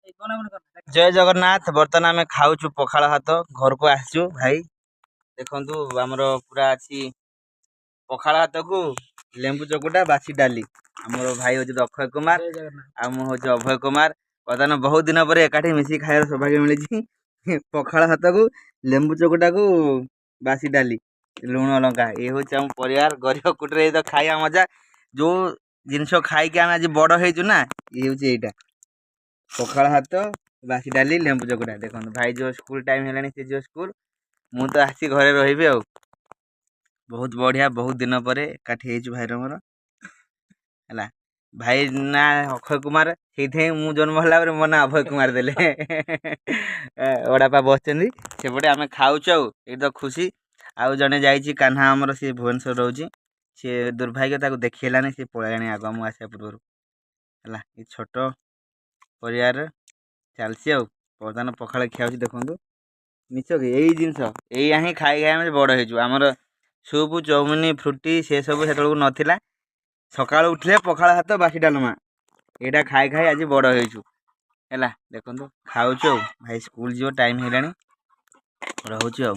जय जगन्नाथ। बर्तमान आम खाऊचु पखाड़ भात घर को आसचु भाई देखु आमर पूरा अच्छी पखाड़ भात को लेंबू चकुटा बासी डाली आमर भाई हूँ अक्षय कुमार आ मु हूँ अभय कुमार। बर्तमान बहुत दिन पर एकाठी मिसिक खाइबार सौभाग्य मिली पखाड़ भात को लेंबू चकुटा को बासी डाली लुण लंका ये हूँ आम परिवार गरीब कुटरे तो खाଇବା मजा जो जिनस खाई आम आज बड़ होना ये हूँ यहीटा पखाड़ भात बासी डाली लेंबू चकुटा। देखो भाई जो स्कूल टाइम है जो स्कूल मु तो आसी घरे रही आ बहुत बढ़िया बहुत दिन पर एकाठी भाई मोर है भाई ना अक्षय कुमार से मु जन्म है मो ना अभय कुमार देले ओडापा बसते सेपटे आम खाऊचु ये तो खुशी आउ जड़े जा कान्हा आमर सी भुवनेश्वर रोचे सी दुर्भाग्य देखिलानी सी पलैलानी आग मुझे आसा पूर्व है ये छोट परिवार चलसी बर्तमान पखाड़ खिया देखो मिछ कि यही जिनस यही हिं खाई खाई बड़ होमर सूप चौमिन फ्रुटी से सब से नाला सका उठले पखाड़ भात बासी डालमा यहाँ खाई खाई आज बड़ है देखो खाऊचु भाई स्कूल जीव टाइम है रोचे।